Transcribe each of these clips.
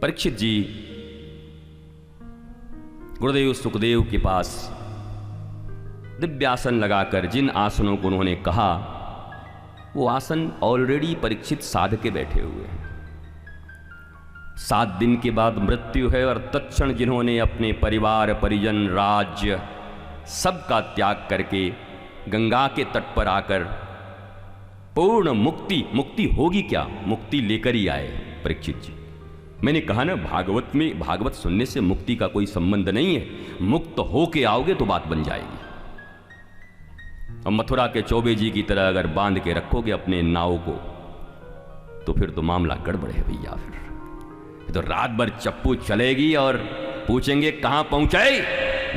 परीक्षित जी गुरुदेव सुखदेव के पास दिव्यासन लगाकर जिन आसनों को उन्होंने कहा वो आसन ऑलरेडी परीक्षित साध के बैठे हुए हैं। 7 दिन के बाद मृत्यु है और तत्क्षण जिन्होंने अपने परिवार परिजन राज्य सबका त्याग करके गंगा के तट पर आकर पूर्ण मुक्ति होगी क्या, मुक्ति लेकर ही आए परीक्षित जी। मैंने कहा ना, भागवत सुनने से मुक्ति का कोई संबंध नहीं है, मुक्त होके आओगे तो बात बन जाएगी। और मथुरा के चौबे जी की तरह अगर बांध के रखोगे अपने नाव को तो फिर तो मामला गड़बड़ है भैया। फिर तो रात भर चप्पू चलेगी और पूछेंगे कहां पहुंचे,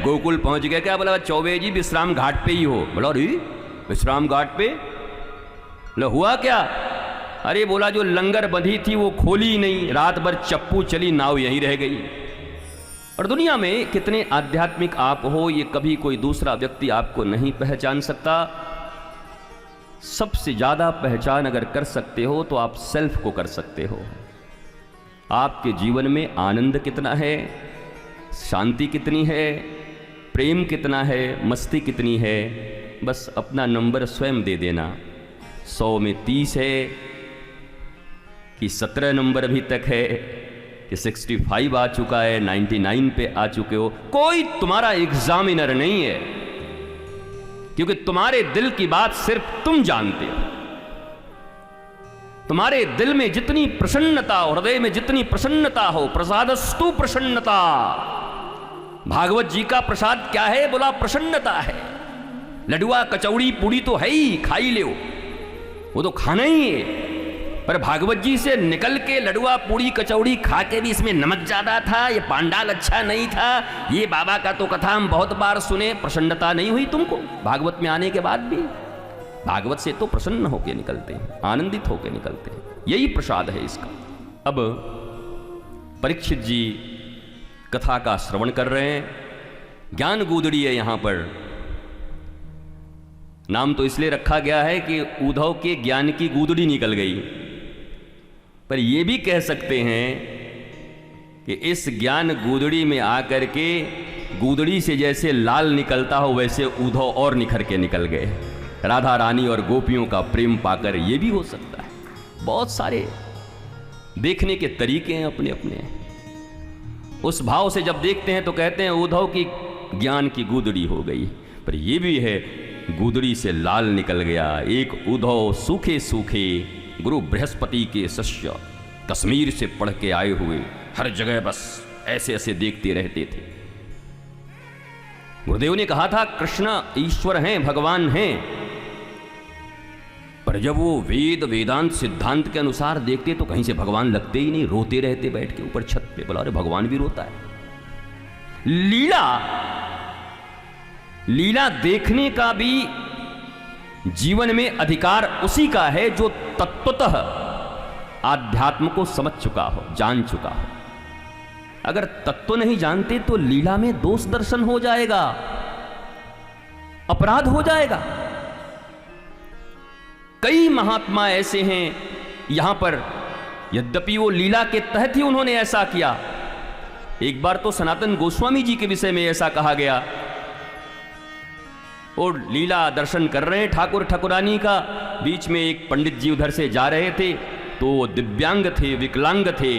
गोकुल पहुंच गए क्या? बोला चौबे जी विश्राम घाट पे ही हो। बोला अरे विश्राम घाट पे? बोला हुआ क्या? अरे बोला जो लंगर बंधी थी वो खोली ही नहीं, रात भर चप्पू चली, नाव यहीं रह गई। और दुनिया में कितने आध्यात्मिक आप हो ये कभी कोई दूसरा व्यक्ति आपको नहीं पहचान सकता। सबसे ज्यादा पहचान अगर कर सकते हो तो आप सेल्फ को कर सकते हो। आपके जीवन में आनंद कितना है, शांति कितनी है, प्रेम कितना है, मस्ती कितनी है, बस अपना नंबर स्वयं दे देना। 100 में 30 है कि 17 नंबर अभी तक है कि 65 आ चुका है, 99 पे आ चुके हो। कोई तुम्हारा एग्जामिनर नहीं है, क्योंकि तुम्हारे दिल की बात सिर्फ तुम जानते हो। तुम्हारे दिल में जितनी प्रसन्नता, हृदय में जितनी प्रसन्नता हो, प्रसादस्तु प्रसन्नता। भागवत जी का प्रसाद क्या है? बोला प्रसन्नता है। लडुआ कचौड़ी पूड़ी तो है ही, खा ही ले, वो तो खाना ही है। पर भागवत जी से निकल के लडुआ पूड़ी कचौड़ी खा के भी इसमें नमक ज्यादा था, ये पांडाल अच्छा नहीं था, ये बाबा का तो कथा हम बहुत बार सुने, प्रसन्नता नहीं हुई तुमको भागवत में आने के बाद भी? भागवत से तो प्रसन्न होके निकलते हैं, आनंदित होके निकलते हैं, यही प्रसाद है इसका। अब परीक्षित जी कथा का श्रवण कर रहे हैं। ज्ञान गूदड़ी है यहां पर, नाम तो इसलिए रखा गया है कि उद्धव के ज्ञान की गूदड़ी निकल गई। पर यह भी कह सकते हैं कि इस ज्ञान गूदड़ी में आकर के गूदड़ी से जैसे लाल निकलता हो वैसे उद्धव और निखर के निकल गए, राधा रानी और गोपियों का प्रेम पाकर। यह भी हो सकता है, बहुत सारे देखने के तरीके हैं अपने अपने। उस भाव से जब देखते हैं तो कहते हैं उद्धव की ज्ञान की गूदड़ी हो गई। पर यह भी है गूदड़ी से लाल निकल गया। एक उद्धव सूखे सूखे गुरु बृहस्पति के शिष्य, कश्मीर से पढ़ के आए हुए, हर जगह बस ऐसे ऐसे देखते रहते थे। गुरुदेव ने कहा था कृष्ण ईश्वर हैं, भगवान हैं, पर जब वो वेद वेदांत सिद्धांत के अनुसार देखते तो कहीं से भगवान लगते ही नहीं, रोते रहते बैठ के ऊपर छत पे। बोला अरे भगवान भी रोता है। लीला देखने का भी जीवन में अधिकार उसी का है जो तत्वतः आध्यात्म को समझ चुका हो, जान चुका हो। अगर तत्व नहीं जानते तो लीला में दोष दर्शन हो जाएगा, अपराध हो जाएगा। कई महात्मा ऐसे हैं यहां पर, यद्यपि वो लीला के तहत ही उन्होंने ऐसा किया। एक बार तो सनातन गोस्वामी जी के विषय में ऐसा कहा गया, और लीला दर्शन कर रहे हैं ठाकुर ठाकुरानी का, बीच में एक पंडित जी उधर से जा रहे थे तो दिव्यांग थे, विकलांग थे।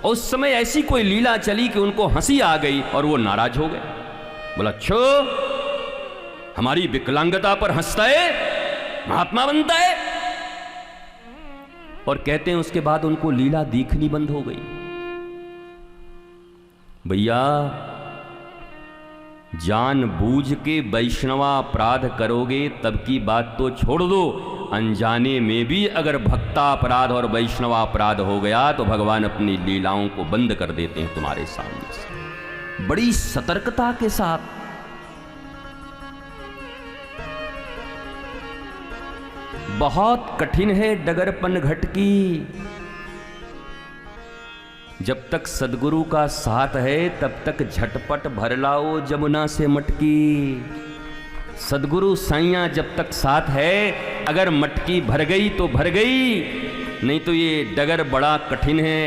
उस समय ऐसी कोई लीला चली कि उनको हंसी आ गई और वो नाराज हो गए। बोला छो, हमारी विकलांगता पर हंसता है, महात्मा बनता है। और कहते हैं उसके बाद उनको लीला देखनी बंद हो गई। भैया जानबूझ के वैष्णवापराध करोगे तब की बात तो छोड़ दो, अनजाने में भी अगर भक्तापराध और वैष्णवापराध हो गया तो भगवान अपनी लीलाओं को बंद कर देते हैं तुम्हारे सामने से, बड़ी सतर्कता के साथ। बहुत कठिन है डगरपन घट की। जब तक सदगुरु का साथ है तब तक झटपट भर लाओ जमुना से मटकी। सदगुरु साइया जब तक साथ है, अगर मटकी भर गई तो भर गई, नहीं तो ये डगर बड़ा कठिन है।